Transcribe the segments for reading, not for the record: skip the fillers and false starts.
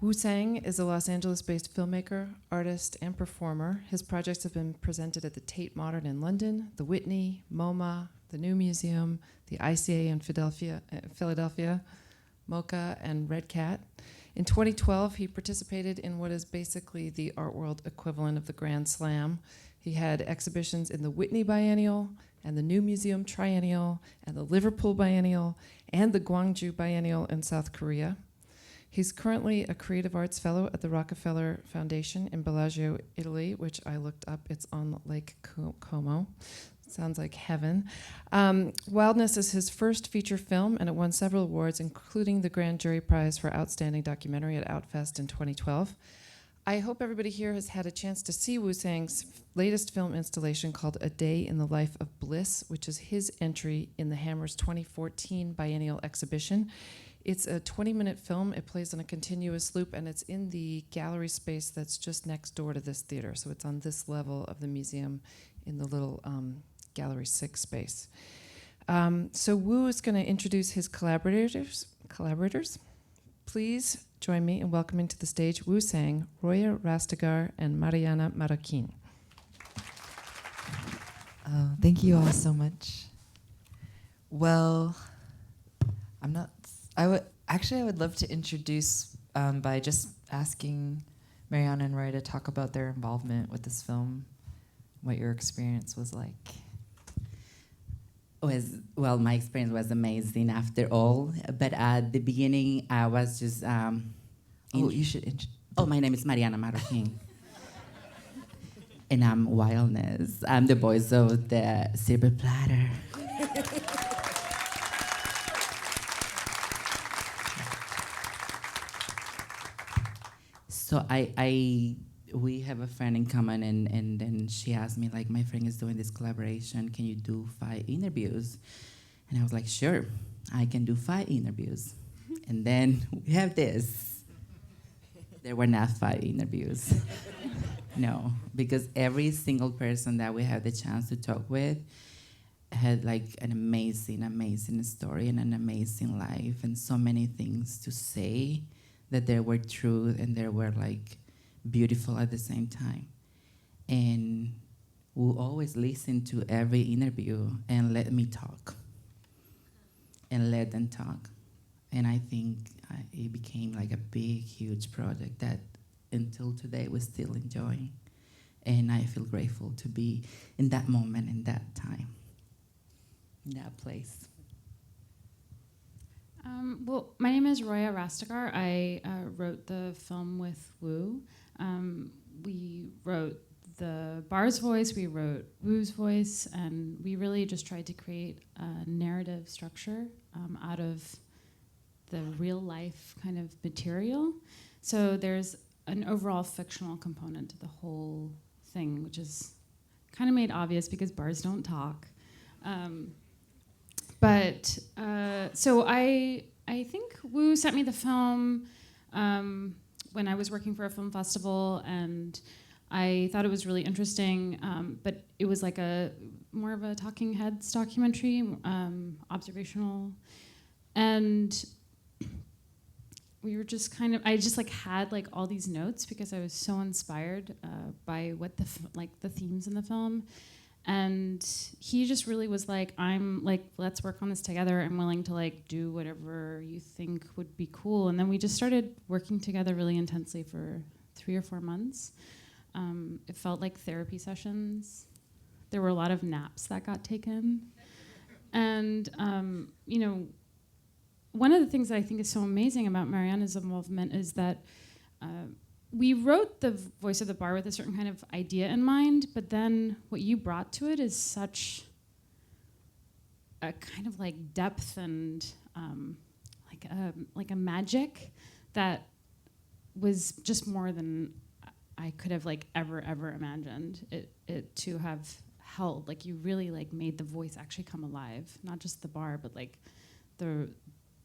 Wu Tsang is a Los Angeles-based filmmaker, artist, and performer. His projects have been presented at the Tate Modern in London, the Whitney, MoMA, the New Museum, the ICA in Philadelphia, MoCA, and Red Cat. In 2012, he participated in what is basically the art world equivalent of the Grand Slam. He had exhibitions in the Whitney Biennial, and the New Museum Triennial, and the Liverpool Biennial, and the Gwangju Biennial in South Korea. He's currently a Creative Arts Fellow at the Rockefeller Foundation in Bellagio, Italy, which I looked up. It's on Lake Como. Sounds like heaven. Wildness is his first feature film, and it won several awards, including the Grand Jury Prize for Outstanding Documentary at Outfest in 2012. I hope everybody here has had a chance to see Wu Tsang's latest film installation called A Day in the Life of Bliss, which is his entry in the Hammer's 2014 biennial exhibition. It's a 20-minute film. It plays on a continuous loop, and it's in the gallery space that's just next door to this theater. So it's on this level of the museum in the little Gallery 6 space. So Wu is going to introduce his collaborators. Please join me in welcoming to the stage Wu Tsang, Roya Rastegar, and Mariana Marroquin. Thank you all so much. Well, I would love to introduce by just asking Mariana and Roya to talk about their involvement with this film, what your experience was like. Well, my experience was amazing after all, but at the beginning I was just... you should my name is Mariana Marroquin. And I'm Wildness. I'm the voice of the Silver Platter. So we have a friend in common, and then she asked me, like, my friend is doing this collaboration, can you do 5 interviews? And I was like, sure, I can do 5 interviews. And then we have this. There were not 5 interviews. No, because every single person that we had the chance to talk with had like an amazing, amazing story and an amazing life and so many things to say that they were true and they were like beautiful at the same time. And we'll always listen to every interview and let me talk and let them talk. And I think it became like a big, huge project that until today we're still enjoying. And I feel grateful to be in that moment, in that time, in that place. Well, my name is Roya Rastegar. I wrote the film with Wu. We wrote the bar's voice, we wrote Wu's voice, and we really just tried to create a narrative structure out of the real life kind of material. So there's an overall fictional component to the whole thing, which is kind of made obvious because bars don't talk. So I think Wu sent me the film when I was working for a film festival, and I thought it was really interesting, but it was like more of a talking heads documentary, observational, and we were just I just like had like all these notes because I was so inspired by what the themes in the film. And he just really was like, I'm like, let's work on this together. I'm willing to like do whatever you think would be cool. And then we just started working together really intensely for 3 or 4 months. It felt like therapy sessions. There were a lot of naps that got taken. And, you know, one of the things that I think is so amazing about Mariana's involvement is that we wrote the voice of the bar with a certain kind of idea in mind, but then what you brought to it is such a kind of like depth and like a magic that was just more than I could have like ever imagined it to have held. Like you really like made the voice actually come alive, not just the bar, but like the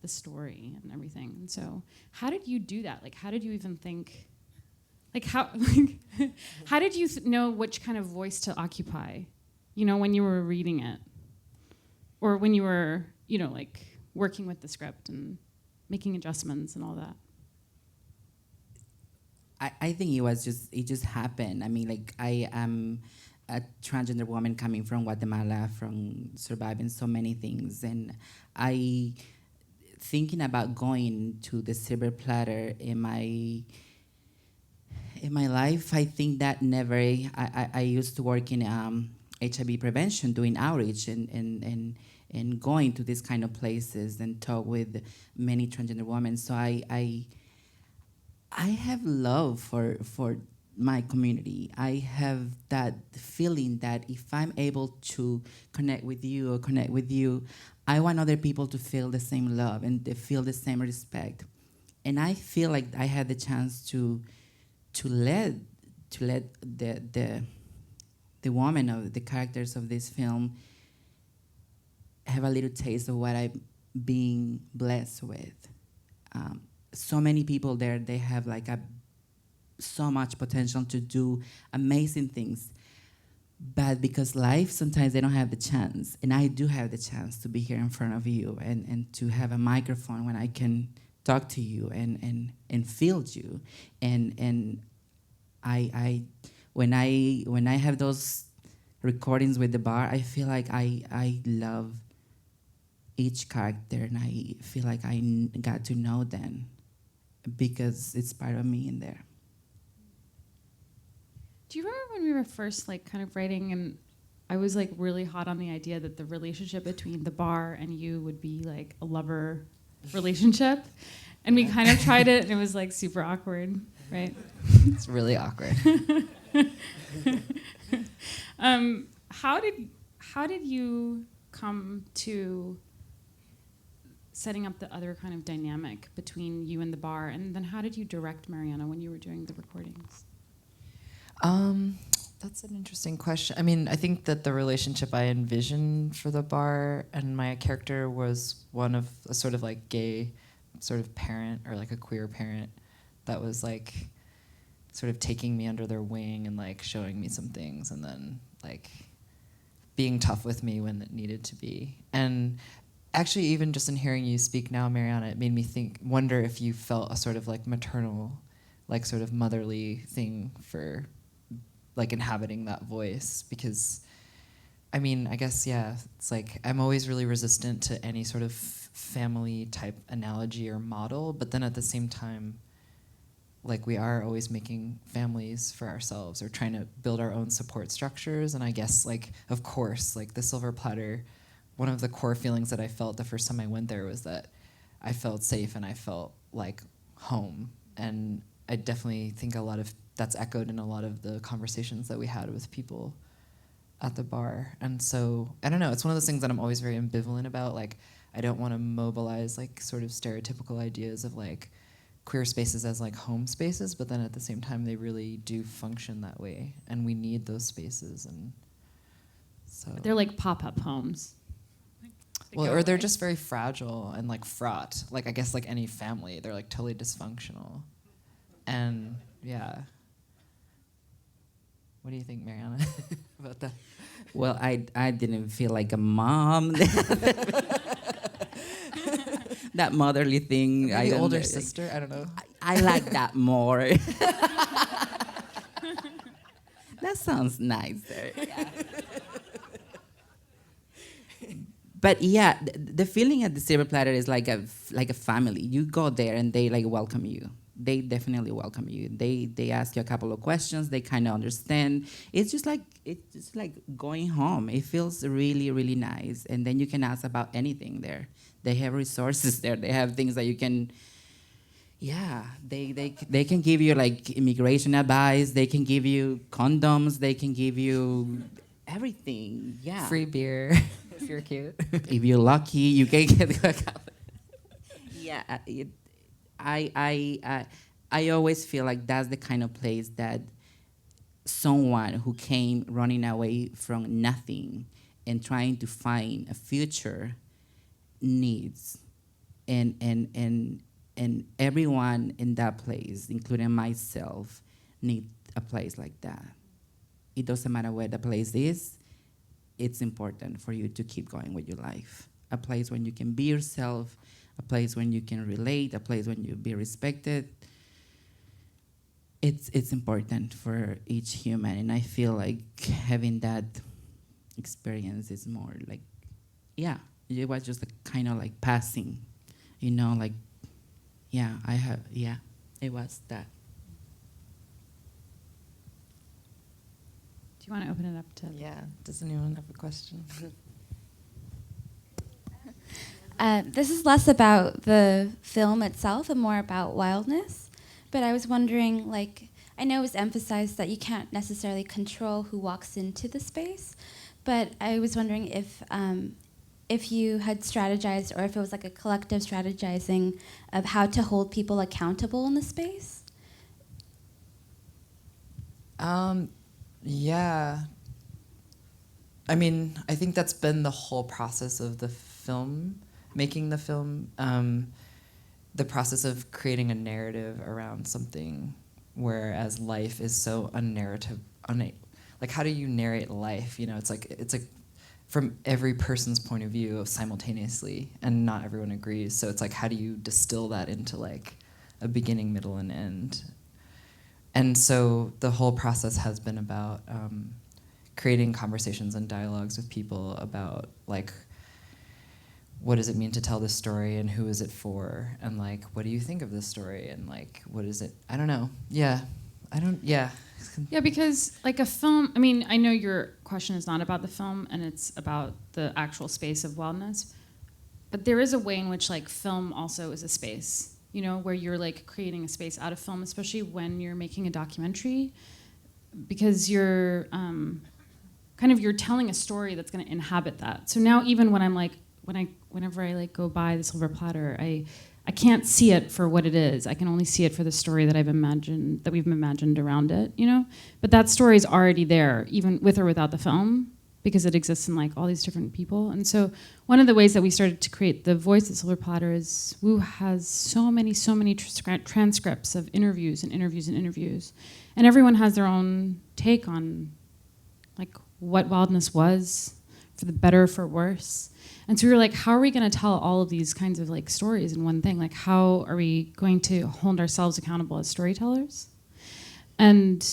story and everything. And so how did you do that? Like how did you even think? Like how did you know which kind of voice to occupy, you know, when you were reading it, or when you were, you know, like working with the script and making adjustments and all that? I think it just happened. I mean, like, I am a transgender woman coming from Guatemala, from surviving so many things, and I thinking about going to the Silver Platter in my life. I think that never. I used to work in HIV prevention, doing outreach and going to these kind of places and talk with many transgender women. So I have love for my community. I have that feeling that if I'm able to connect with you or connect with you, I want other people to feel the same love and to feel the same respect. And I feel like I had the chance to let the woman of the characters of this film have a little taste of what I'm being blessed with. So many people there, they have like so much potential to do amazing things. But because life, sometimes they don't have the chance. And I do have the chance to be here in front of you and to have a microphone when I can talk to you and feel you. And I when I have those recordings with the bar, I feel like I love each character, and I feel like I got to know them because it's part of me in there. Do you remember when we were first like kind of writing, and I was like really hot on the idea that the relationship between the bar and you would be like a lover relationship, and we kind of tried it and it was like super awkward, right? It's really awkward. How did you come to setting up the other kind of dynamic between you and the bar, and then how did you direct Mariana when you were doing the recordings? That's an interesting question. I mean, I think that the relationship I envisioned for the bar and my character was one of a sort of like gay sort of parent, or like a queer parent that was like sort of taking me under their wing and like showing me some things, and then like being tough with me when it needed to be. And actually, even just in hearing you speak now, Mariana, it made me wonder if you felt a sort of like maternal, like sort of motherly thing for like inhabiting that voice. Because I mean, I guess, yeah, it's like I'm always really resistant to any sort of family type analogy or model, but then at the same time, like we are always making families for ourselves or trying to build our own support structures. And I guess, like, of course, like the Silver Platter, one of the core feelings that I felt the first time I went there was that I felt safe and I felt like home. And I definitely think a lot of that's echoed in a lot of the conversations that we had with people at the bar. And so, I don't know, it's one of those things that I'm always very ambivalent about. Like, I don't want to mobilize like sort of stereotypical ideas of like queer spaces as like home spaces, but then at the same time, they really do function that way. And we need those spaces. And so They're like pop-up homes. well, or they're just very fragile and like fraught. Like, I guess like any family, they're like totally dysfunctional. And yeah. What do you think, Mariana, about that? Well, I didn't feel like a mom. That motherly thing. Maybe older sister, I don't know. I like that more. That sounds nicer. Yeah. But yeah, the feeling at the Silver Platter is like a family. You go there and they like welcome you. They definitely welcome you. They ask you a couple of questions. They kind of understand. It's just like going home. It feels really, really nice. And then you can ask about anything there. They have resources there. They have things that you can. Yeah, they can give you like immigration advice. They can give you condoms. They can give you everything. Yeah, Free beer if you're cute. If you're lucky, you can get. Yeah. I always feel like that's the kind of place that someone who came running away from nothing and trying to find a future needs. And everyone in that place, including myself, need a place like that. It doesn't matter where the place is, it's important for you to keep going with your life. A place where you can be yourself, a place when you can relate, a place when you be respected. it's important for each human, and I feel like having that experience is more like, yeah, it was just kind of like passing, you know, like, yeah, it was that. Do you want to open it up to? Yeah. Does anyone have a question? This is less about the film itself and more about wildness. But I was wondering, like, I know it was emphasized that you can't necessarily control who walks into the space, but I was wondering if you had strategized, or if it was like a collective strategizing of how to hold people accountable in the space. Yeah. I mean, I think that's been the whole process of the film, making the film, the process of creating a narrative around something, whereas life is so unnarrative. Like, how do you narrate life? You know, it's like from every person's point of view simultaneously, and not everyone agrees. So it's like, how do you distill that into like a beginning, middle, and end? And so the whole process has been about creating conversations and dialogues with people about like, what does it mean to tell this story, and who is it for, and like, what do you think of this story, and like, what is it? I don't know. Yeah, Yeah, because like a film, I mean, I know your question is not about the film and it's about the actual space of wildness, but there is a way in which like film also is a space, you know, where you're like creating a space out of film, especially when you're making a documentary, because you're you're telling a story that's going to inhabit that. So now even when I'm like, whenever I like go by the Silver Platter, I can't see it for what it is. I can only see it for the story that we've imagined around it, you know? But that story is already there, even with or without the film, because it exists in like all these different people. And so one of the ways that we started to create the voice of Silver Platter is Wu has so many transcripts of interviews and interviews and interviews. And everyone has their own take on like what wildness was, for the better or for worse. And so we were like, how are we going to tell all of these kinds of like stories in one thing? Like, how are we going to hold ourselves accountable as storytellers? And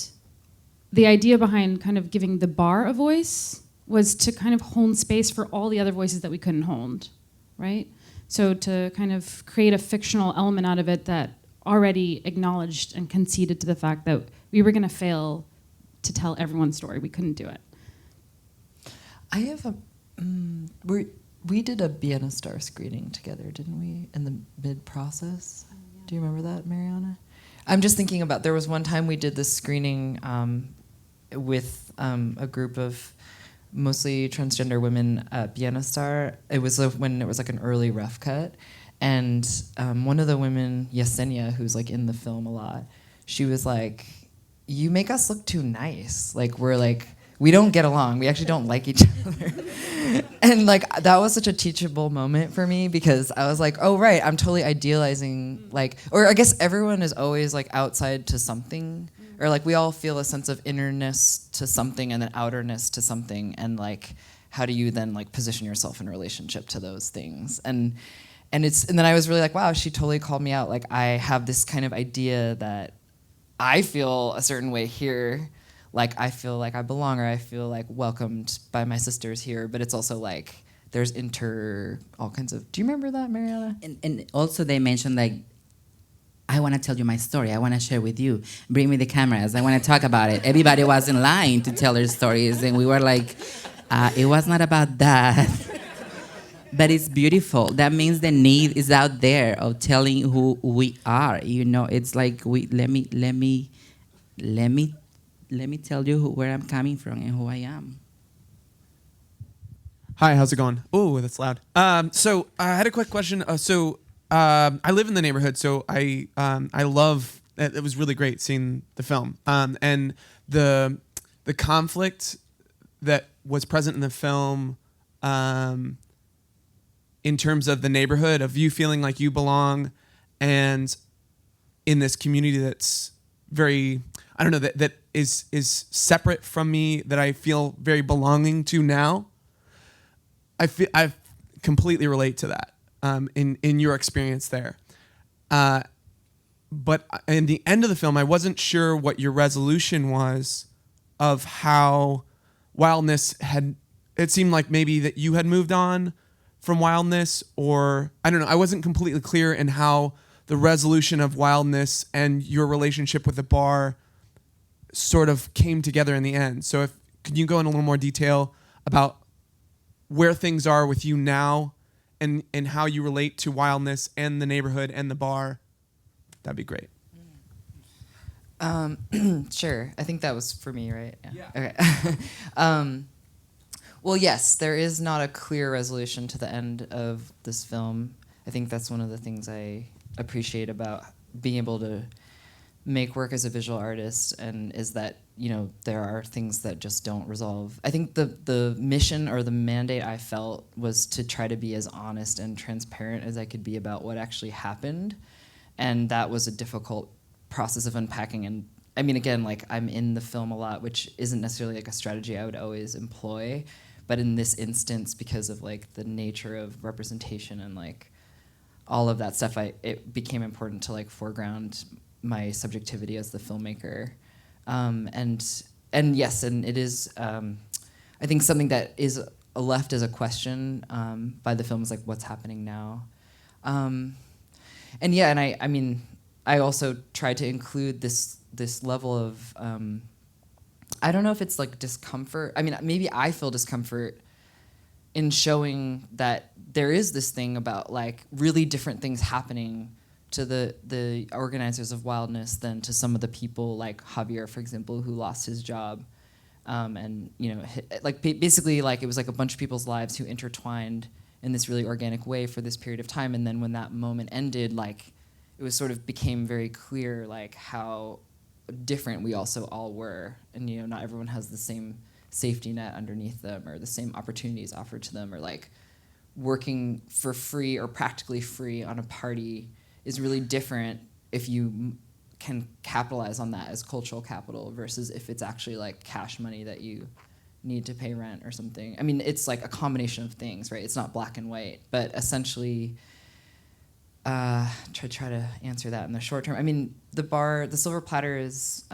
the idea behind kind of giving the bar a voice was to kind of hold space for all the other voices that we couldn't hold, right? So to kind of create a fictional element out of it that already acknowledged and conceded to the fact that we were going to fail to tell everyone's story. We couldn't do it. I have a... we did a Vienna Star screening together, didn't we, in the mid-process? Oh, yeah. Do you remember that, Mariana? I'm just thinking about, there was one time we did this screening with a group of mostly transgender women at Vienna Star. It was when it was like an early rough cut. And one of the women, Yesenia, who's like in the film a lot, she was like, you make us look too nice. Like, we're like, we don't get along. We actually don't like each other. And like, that was such a teachable moment for me, because I was like, oh, right, I'm totally idealizing, like, or I guess everyone is always like outside to something, or like we all feel a sense of innerness to something and then outerness to something. And like, how do you then like position yourself in relationship to those things? And then I was really like, wow, she totally called me out. Like, I have this kind of idea that I feel a certain way here. Like, I feel like I belong, or I feel like welcomed by my sisters here, but it's also like there's all kinds of... Do you remember that, Mariana? And also they mentioned like, I want to tell you my story. I want to share with you. Bring me the cameras. I want to talk about it. Everybody was in line to tell their stories, and we were like, it was not about that. But it's beautiful. That means the need is out there of telling who we are. You know, it's like, let me tell you where I'm coming from and who I am. Hi, how's it going? Oh, that's loud. So I had a quick question. I live in the neighborhood, so I love. It was really great seeing the film, and the conflict that was present in the film, in terms of the neighborhood, of you feeling like you belong, and in this community that's very, I don't know, that is separate from me, that I feel very belonging to now. I completely relate to that in your experience there. but in the end of the film, I wasn't sure what your resolution was of how Wildness had. It seemed like maybe that you had moved on from Wildness, or I don't know. I wasn't completely clear in how the resolution of Wildness and your relationship with the bar sort of came together in the end. So could you go in a little more detail about where things are with you now and how you relate to Wildness and the neighborhood and the bar? That'd be great. Sure. I think that was for me, right? Yeah. Okay. Well, yes, there is not a clear resolution to the end of this film. I think that's one of the things I appreciate about being able to make work as a visual artist, and is that, you know, there are things that just don't resolve. I think the mission or the mandate I felt was to try to be as honest and transparent as I could be about what actually happened, and that was a difficult process of unpacking. And I mean, again, like, I'm in the film a lot, which isn't necessarily like a strategy I would always employ, but in this instance, because of like the nature of representation and like all of that stuff, it became important to like foreground my subjectivity as the filmmaker. And yes, and it is, I think something that is left as a question by the film is like, what's happening now? And yeah, and I mean, I also tried to include this level of, I don't know if it's like discomfort. I mean, maybe I feel discomfort in showing that there is this thing about like really different things happening to the organizers of Wildness than to some of the people like Javier, for example, who lost his job. And, you know, like basically like it was like a bunch of people's lives who intertwined in this really organic way for this period of time. And then when that moment ended, like it was sort of became very clear like how different we also all were. And, you know, not everyone has the same safety net underneath them or the same opportunities offered to them, or like working for free or practically free on a party is really different if you can capitalize on that as cultural capital versus if it's actually like cash money that you need to pay rent or something. I mean, it's like a combination of things, right? It's not black and white, but essentially, try to answer that in the short term. I mean, the Silver Platter is,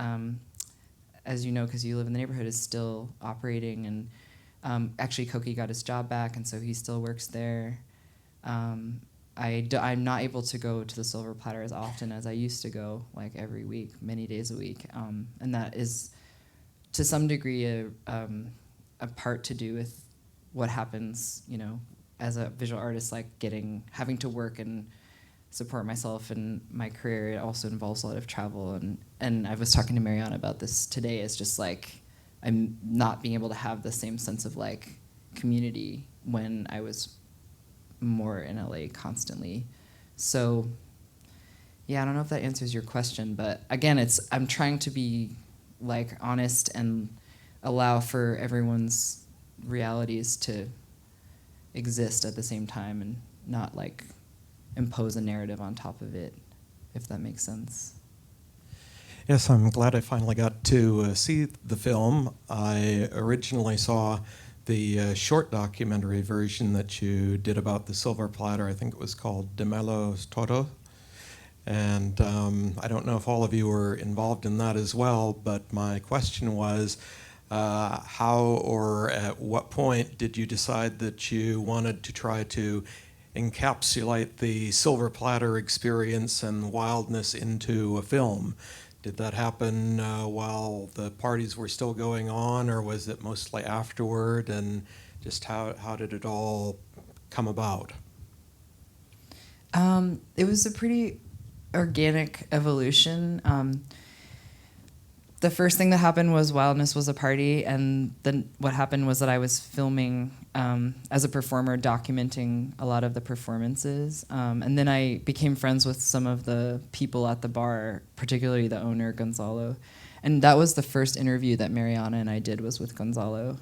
as you know, because you live in the neighborhood, is still operating, and actually Koki got his job back, and so he still works there. I'm not able to go to the Silver Platter as often as I used to go, like every week, many days a week, and that is to some degree a part to do with what happens, you know, as a visual artist, like having to work and support myself and my career. It also involves a lot of travel, and I was talking to Mariana about this today. It's just like I'm not being able to have the same sense of like community when I was more in LA constantly. So yeah, I don't know if that answers your question, but again, I'm trying to be like honest and allow for everyone's realities to exist at the same time and not like impose a narrative on top of it, if that makes sense. Yes, I'm glad I finally got to see the film. I originally saw the short documentary version that you did about the Silver Platter. I think it was called De Melos Todo. And I don't know if all of you were involved in that as well, but my question was, how or at what point did you decide that you wanted to try to encapsulate the Silver Platter experience and Wildness into a film? Did that happen while the parties were still going on, or was it mostly afterward? And just how did it all come about? It was a pretty organic evolution. The first thing that happened was Wildness was a party, and then what happened was that I was filming as a performer, documenting a lot of the performances, and then I became friends with some of the people at the bar, particularly the owner, Gonzalo, and that was the first interview that Mariana and I did, was with Gonzalo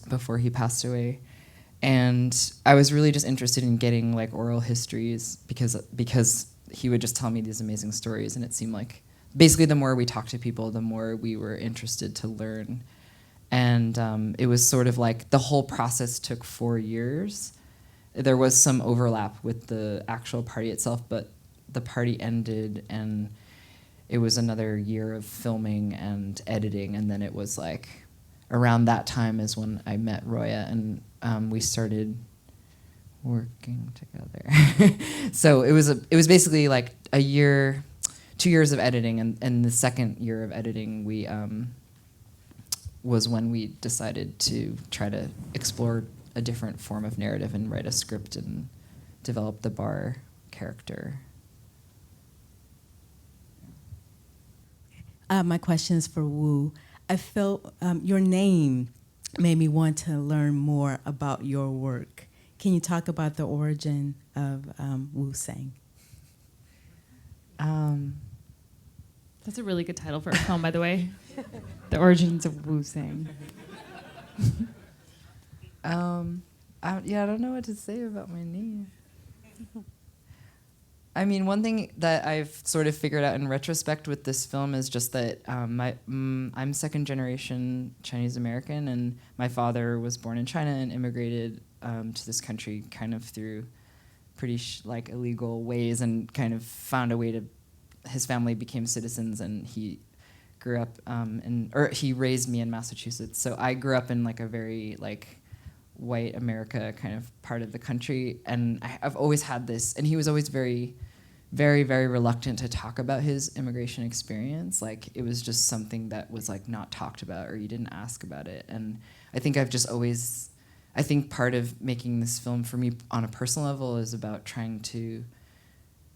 before he passed away. And I was really just interested in getting like oral histories because he would just tell me these amazing stories, and it seemed like basically the more we talked to people, the more we were interested to learn. And it was sort of like the whole process took 4 years. There was some overlap with the actual party itself, but the party ended and it was another year of filming and editing, and then it was like around that time is when I met Roya, and we started working together. So it was basically like a year, 2 years of editing, and the second year of editing we was when we decided to try to explore a different form of narrative and write a script and develop the bar character. My question is for Wu. I felt your name made me want to learn more about your work. Can you talk about the origin of Wu Tsang? That's a really good title for a film, by the way. The Origins of Wu Tsang. I don't know what to say about my name. I mean, one thing that I've sort of figured out in retrospect with this film is just that I'm second generation Chinese American, and my father was born in China and immigrated to this country kind of through pretty like illegal ways, and kind of found a way to. His family became citizens, and he grew up he raised me in Massachusetts. So I grew up in like a very like white America kind of part of the country, and I've always had this, and he was always very, very, very reluctant to talk about his immigration experience. Like it was just something that was like not talked about, or you didn't ask about it. And I think I think part of making this film for me on a personal level is about trying to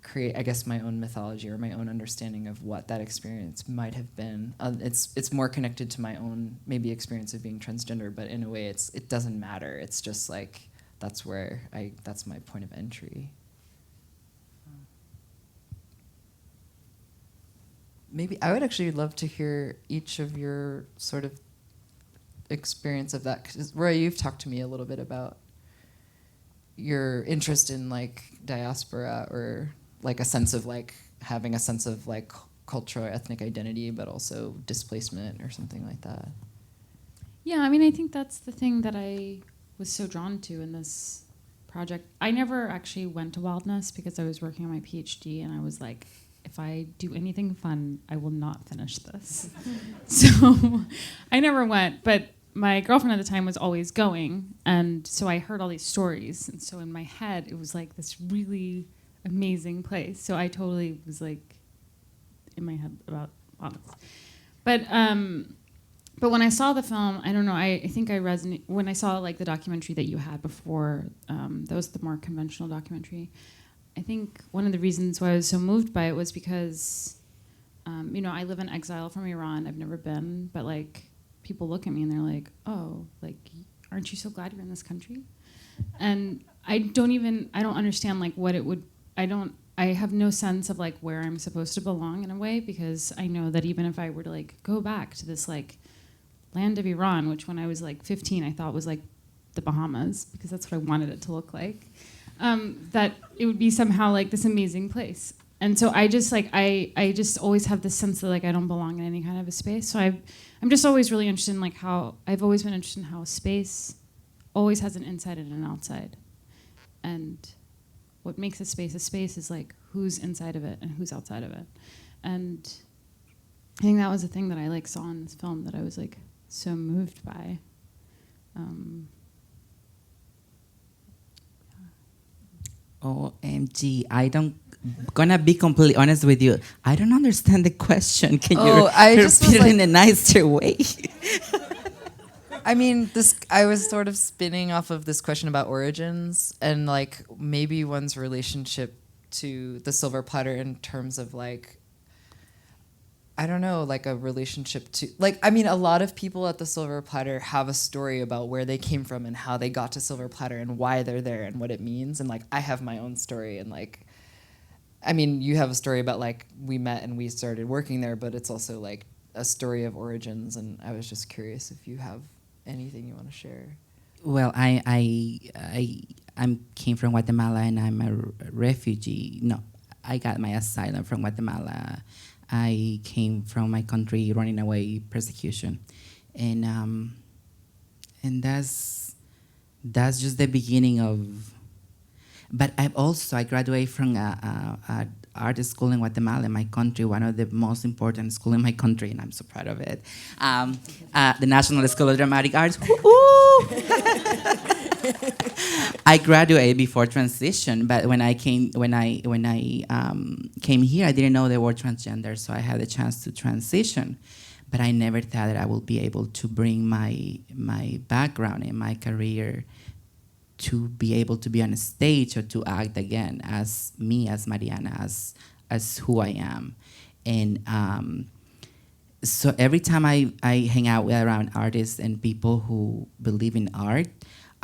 create, I guess, my own mythology or my own understanding of what that experience might have been. It's more connected to my own maybe experience of being transgender, but in a way it doesn't matter. It's just like that's my point of entry. Maybe I would actually love to hear each of your sort of experience of that, because Roya, you've talked to me a little bit about your interest in like diaspora, or like a sense of like having a sense of like cultural or ethnic identity, but also displacement or something like that. Yeah, I mean, I think that's the thing that I was so drawn to in this project. I never actually went to Wildness because I was working on my PhD, and I was like, if I do anything fun, I will not finish this. So I never went, but my girlfriend at the time was always going, and so I heard all these stories, and so in my head, it was like this really amazing place. So I totally was like in my head about Wildness. But when I saw the film, I don't know, I think I resonate when I saw like the documentary that you had before, that was the more conventional documentary. I think one of the reasons why I was so moved by it was because, you know, I live in exile from Iran. I've never been, but like people look at me and they're like, oh, like, aren't you so glad you're in this country? And I don't understand like what it would, I have no sense of like where I'm supposed to belong in a way, because I know that even if I were to like go back to this like land of Iran, which when I was like 15 I thought was like the Bahamas, because that's what I wanted it to look like, that it would be somehow like this amazing place. And so I just like I just always have this sense that like I don't belong in any kind of a space. So I'm just always really interested in like how I've always been interested in how a space always has an inside and an outside. And what makes a space is like who's inside of it and who's outside of it. And I think that was the thing that I like saw in this film that I was like so moved by. OMG, gonna be completely honest with you. I don't understand the question. Can you repeat it in a nicer way? I mean, I was sort of spinning off of this question about origins and like maybe one's relationship to the Silver Platter in terms of like, I don't know, like a relationship to, like, I mean, a lot of people at the Silver Platter have a story about where they came from and how they got to Silver Platter and why they're there and what it means. And like, I have my own story, and like, I mean, you have a story about like, we met and we started working there, but it's also like a story of origins. And I was just curious if you have anything you want to share. Well, I came from Guatemala, and I'm a refugee. No, I got my asylum from Guatemala. I came from my country running away persecution, and that's just the beginning of. But I graduated from a art school in Guatemala, in my country, one of the most important school in my country, and I'm so proud of it. The National School of Dramatic Arts. I graduated before transition, but when I came here, I didn't know they were transgender, so I had the chance to transition. But I never thought that I would be able to bring my background and my career to be able to be on a stage or to act again as me, as Mariana, as who I am. And so every time I hang out around artists and people who believe in art,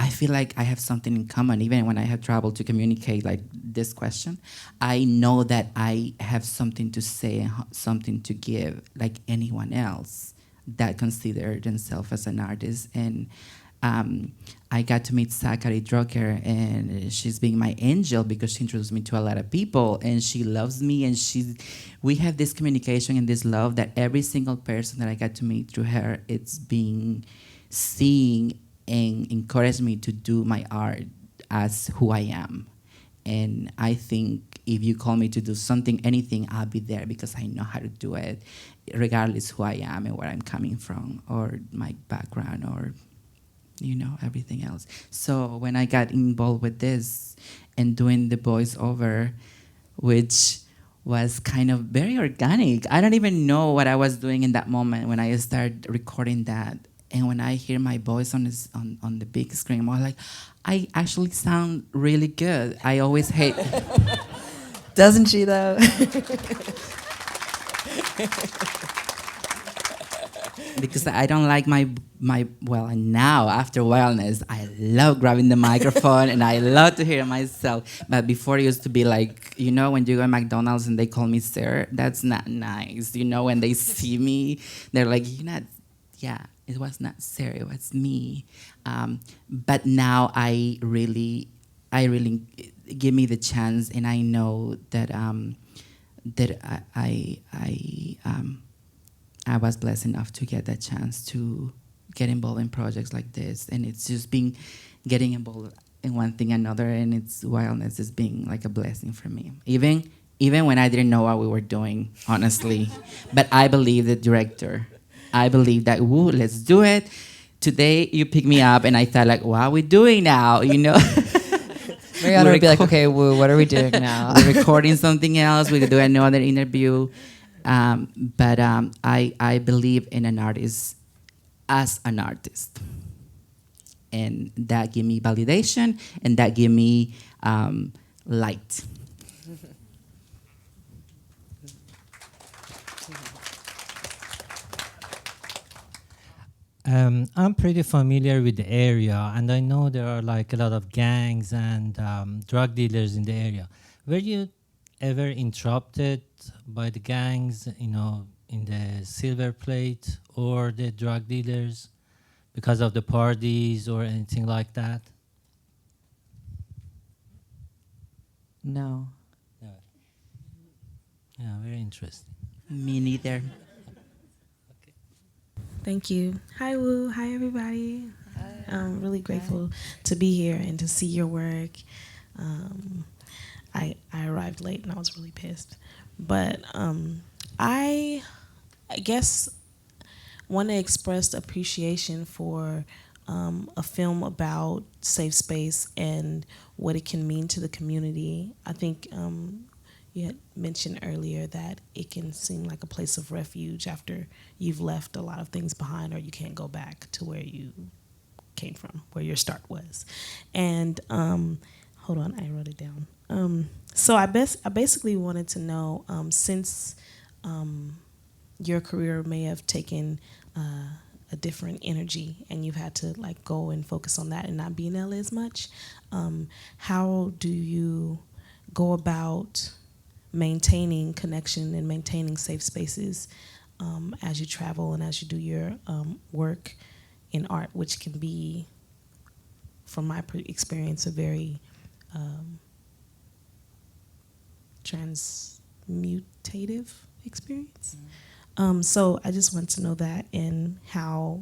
I feel like I have something in common. Even when I have trouble to communicate like this question, I know that I have something to say and something to give like anyone else that consider themselves as an artist. And I got to meet Zachary Drucker, and she's being my angel because she introduced me to a lot of people, and she loves me, and we have this communication and this love that every single person that I got to meet through her, it's being seeing and encouraged me to do my art as who I am. And I think if you call me to do something, anything, I'll be there because I know how to do it, regardless who I am and where I'm coming from or my background or everything else. So when I got involved with this and doing the voiceover, which was kind of very organic, I don't even know what I was doing in that moment when I started recording that. And when I hear my voice on the big screen, I was like, I actually sound really good. I always hate. Doesn't she though? Because I don't like my well, and now after Wildness, I love grabbing the microphone and I love to hear myself. But before it used to be like, when you go to McDonald's and they call me sir, that's not nice. When they see me, they're like, you're not, yeah, it was not sir, it was me. But now I really give me the chance, and I know that that I was blessed enough to get that chance to get involved in projects like this, and it's just been getting involved in one thing another, and it's Wildness has been like a blessing for me. Even when I didn't know what we were doing, honestly, but I believe the director. I believe that, woo, let's do it. Today you pick me up, and I thought like, what are we doing now? Mariana would be like, okay, Woo, what are we doing now? We're recording something else. We could do another interview. But I believe in an artist as an artist. And that give me validation, and that give me light. I'm pretty familiar with the area, and I know there are like a lot of gangs and drug dealers in the area. Were you ever interrupted by the gangs, in the Silver Plate or the drug dealers because of the parties or anything like that? No. No. Yeah, very interesting. Me neither. Thank you. Hi, Wu. Hi, everybody. I'm really grateful to be here and to see your work. I arrived late and I was really pissed. But I guess want to express appreciation for a film about safe space and what it can mean to the community. I think you had mentioned earlier that it can seem like a place of refuge after you've left a lot of things behind, or you can't go back to where you came from, where your start was. And hold on, I wrote it down. So I basically wanted to know, since your career may have taken a different energy and you've had to like go and focus on that and not be in LA as much, how do you go about maintaining connection and maintaining safe spaces as you travel and as you do your work in art, which can be, from my experience, a very transmutative experience. So I just want to know that, and how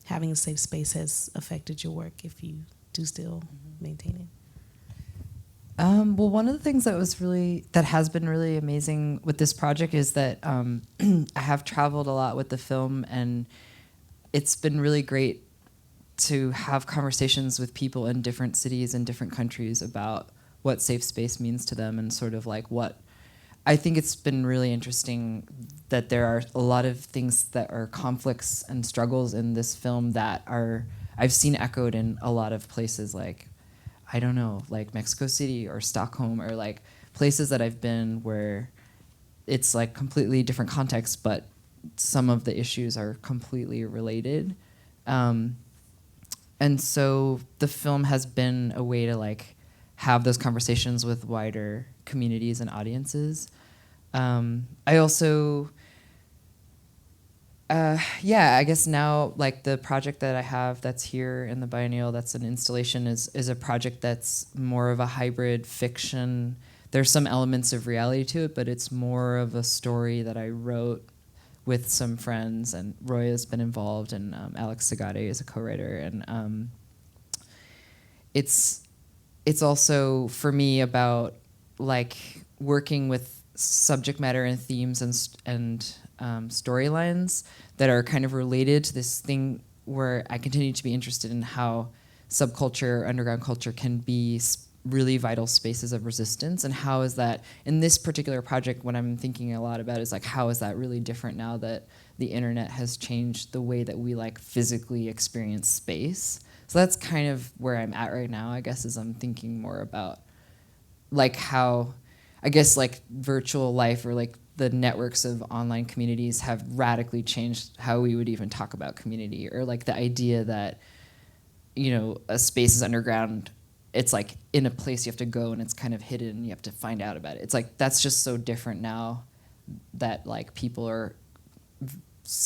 having a safe space has affected your work, if you do still maintain it. Well, one of the things that has been really amazing with this project is that I have traveled a lot with the film, and it's been really great to have conversations with people in different cities and different countries about what safe space means to them, and sort of like what I think it's been really interesting that there are a lot of things that are conflicts and struggles in this film that I've seen echoed in a lot of places, like, I don't know, like Mexico City or Stockholm, or like places that I've been where it's like completely different contexts, but some of the issues are completely related. And so the film has been a way to like have those conversations with wider communities and audiences. I also, I guess now, like, the project that I have that's here in the biennial, that's an installation, is a project that's more of a hybrid fiction. There's some elements of reality to it, but it's more of a story that I wrote with some friends, and Roya's been involved, and Alex Sagade is a co-writer, and it's also, for me, about like working with subject matter and themes and storylines that are kind of related to this thing where I continue to be interested in how subculture, underground culture can be really vital spaces of resistance, and how is that, in this particular project, what I'm thinking a lot about is like, how is that really different now that the internet has changed the way that we like physically experience space? So that's kind of where I'm at right now, I guess, is I'm thinking more about like how, I guess, like virtual life or like the networks of online communities have radically changed how we would even talk about community, or like the idea that, you know, a space is underground, it's like in a place you have to go and it's kind of hidden and you have to find out about it. It's like, that's just so different now that like people are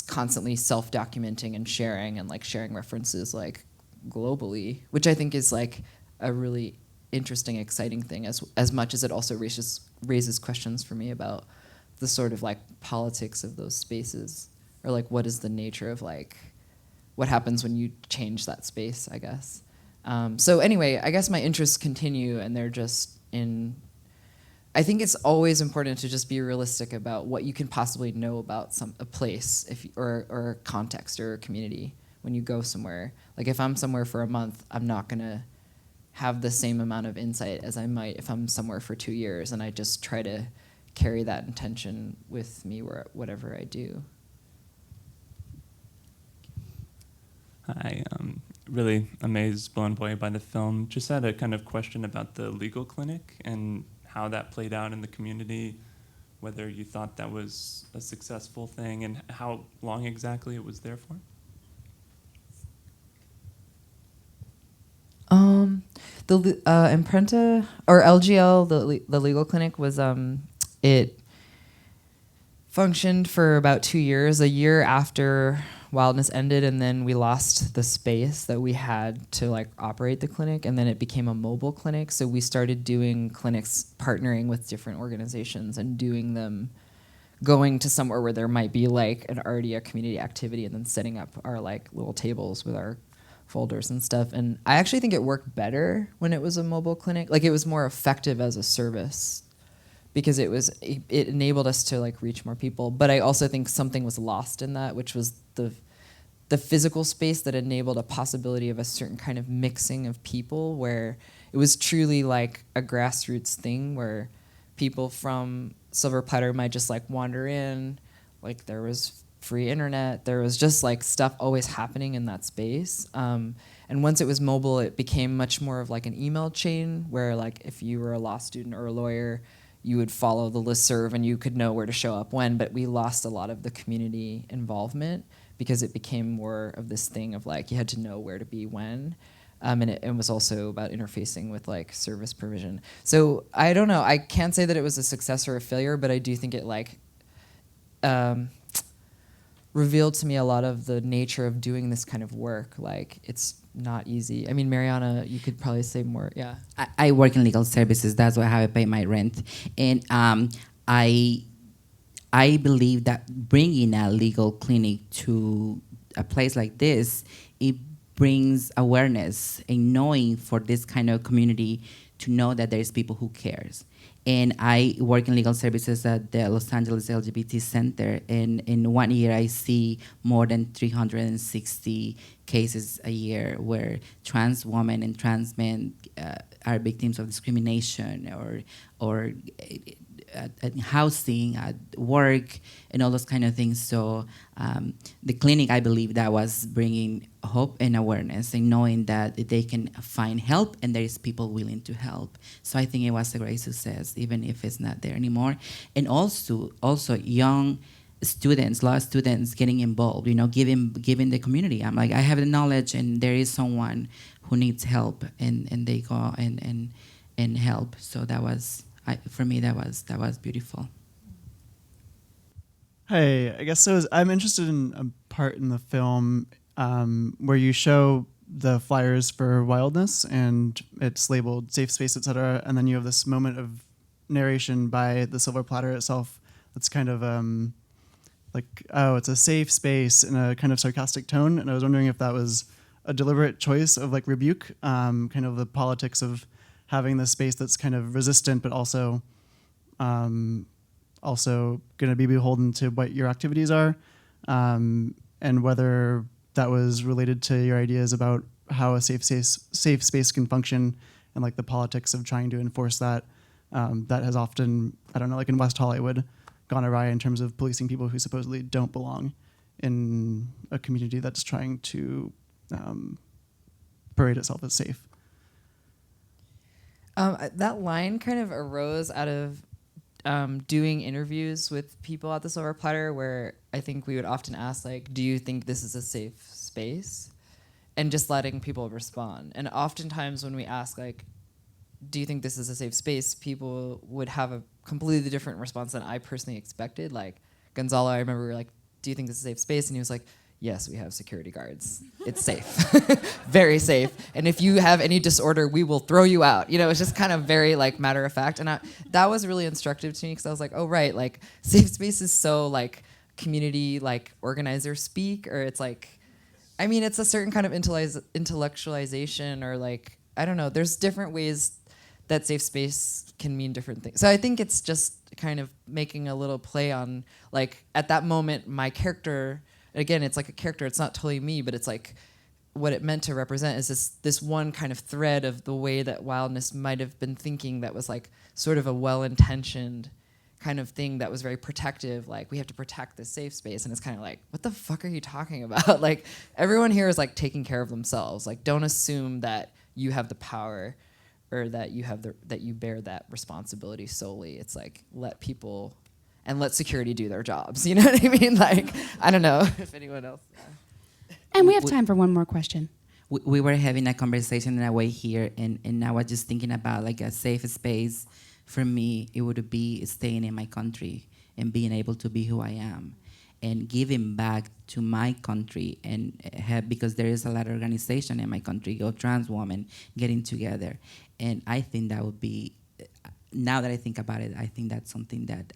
constantly self-documenting and sharing references like globally, which I think is like a really interesting, exciting thing, as much as it also raises questions for me about the sort of like politics of those spaces, or like what is the nature of like what happens when you change that space, I guess. So anyway, I guess my interests continue, and they're just in, I think it's always important to just be realistic about what you can possibly know about a place, or a context or a community when you go somewhere. Like if I'm somewhere for a month, I'm not gonna have the same amount of insight as I might if I'm somewhere for 2 years, and I just try to carry that intention with me whatever I do. I really amazed, blown away by the film. Just had a kind of question about the legal clinic and how that played out in the community, whether you thought that was a successful thing, and how long exactly it was there for? The Imprenta, or LGL, the legal clinic, was it functioned for about 2 years, a year after Wildness ended, and then we lost the space that we had to like operate the clinic, and then it became a mobile clinic. So we started doing clinics partnering with different organizations and doing them, going to somewhere where there might be like already a community activity, and then setting up our like little tables with our folders and stuff. And I actually think it worked better when it was a mobile clinic. Like it was more effective as a service because it enabled us to like reach more people. But I also think something was lost in that, which was the physical space that enabled a possibility of a certain kind of mixing of people, where it was truly like a grassroots thing where people from Silver Platter might just like wander in, like there was free internet, there was just like stuff always happening in that space. And once it was mobile, it became much more of like an email chain where like if you were a law student or a lawyer, you would follow the listserv and you could know where to show up when, but we lost a lot of the community involvement because it became more of this thing of like you had to know where to be when. And it was also about interfacing with like service provision. So I don't know, I can't say that it was a success or a failure, but I do think it like revealed to me a lot of the nature of doing this kind of work. Like it's not easy. I mean, Mariana, you could probably say more. Yeah. I work in legal services. That's why I pay my rent. And I believe that bringing a legal clinic to a place like this, it brings awareness and knowing for this kind of community to know that there's people who cares. And I work in legal services at the Los Angeles LGBT Center, and in 1 year I see more than 360 cases a year where trans women and trans men are victims of discrimination or at housing, at work, and all those kind of things. So the clinic, I believe, that was bringing hope and awareness and knowing that they can find help and there is people willing to help. So I think it was a great success, even if it's not there anymore. And also young students, a lot of students getting involved, giving the community. I'm like, I have the knowledge and there is someone who needs help, and they go and help. So that was, for me, that was beautiful. Hey, I guess I'm interested in a part in the film where you show the flyers for Wildness, and it's labeled safe space, etc. And then you have this moment of narration by the Silver Platter itself that's kind of like, oh, it's a safe space in a kind of sarcastic tone. And I was wondering if that was a deliberate choice of like rebuke, kind of the politics of having this space that's kind of resistant, but also going to be beholden to what your activities are, and whether that was related to your ideas about how a safe space can function, and like the politics of trying to enforce that. That has often, I don't know, like in West Hollywood, gone awry in terms of policing people who supposedly don't belong in a community that's trying to parade itself as safe. That line kind of arose out of doing interviews with people at the Silver Platter, where I think we would often ask, like, do you think this is a safe space? And just letting people respond. And oftentimes when we ask, like, do you think this is a safe space, people would have a completely different response than I personally expected. Like, Gonzalo, I remember we were like, do you think this is a safe space? And he was like, yes, we have security guards. It's safe, very safe. And if you have any disorder, we will throw you out. It's just kind of very like matter of fact. And that was really instructive to me, because I was like, oh, right, like safe space is so like community, like organizer speak, or it's like, I mean, it's a certain kind of intellectualization, or like, I don't know, there's different ways that safe space can mean different things. So I think it's just kind of making a little play on, like, at that moment, my character, again, it's like a character, it's not totally me, but it's like what it meant to represent is this one kind of thread of the way that Wildness might have been thinking, that was like sort of a well-intentioned kind of thing that was very protective, like we have to protect this safe space. And it's kind of like, what the fuck are you talking about? Like, everyone here is like taking care of themselves. Like, don't assume that you have the power or that you have that you bear that responsibility solely. It's like, let people and let security do their jobs. You know what I mean? Like, I don't know if anyone else. And we have time for one more question. We were having a conversation in a way here, and I was just thinking about like a safe space. For me, it would be staying in my country and being able to be who I am and giving back to my country, and because there is a lot of organization in my country of trans women getting together. And I think that would be, now that I think about it, I think that's something that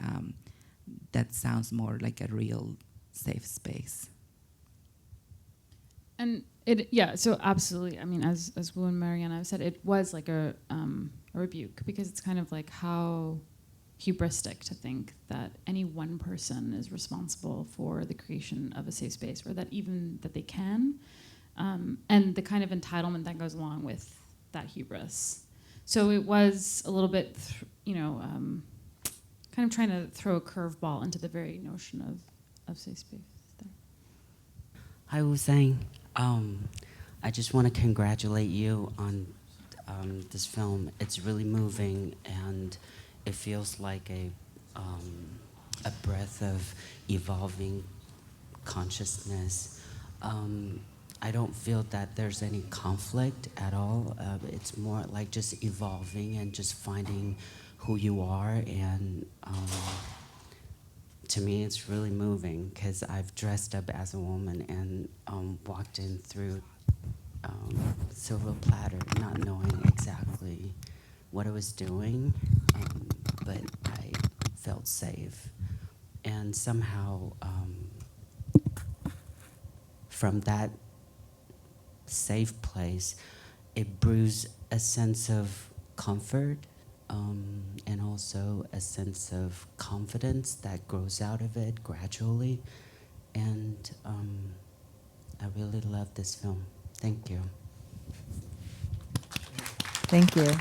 that sounds more like a real safe space. And so absolutely. I mean, as Wu and Mariana have said, it was like a rebuke, because it's kind of like how hubristic to think that any one person is responsible for the creation of a safe space, or that even that they can, and the kind of entitlement that goes along with that hubris. So it was a little bit, kind of trying to throw a curveball into the very notion of safe space there. Hi, Wu Tsang. I just want to congratulate you on this film. It's really moving, and it feels like a breath of evolving consciousness. I don't feel that there's any conflict at all. It's more like just evolving and just finding who you are. And to me, it's really moving, because I've dressed up as a woman and walked in through Silver Platter, not knowing exactly what I was doing, but I felt safe. And somehow, from that safe place, it brews a sense of comfort and also a sense of confidence that grows out of it gradually. And I really love this film. Thank you. Thank you.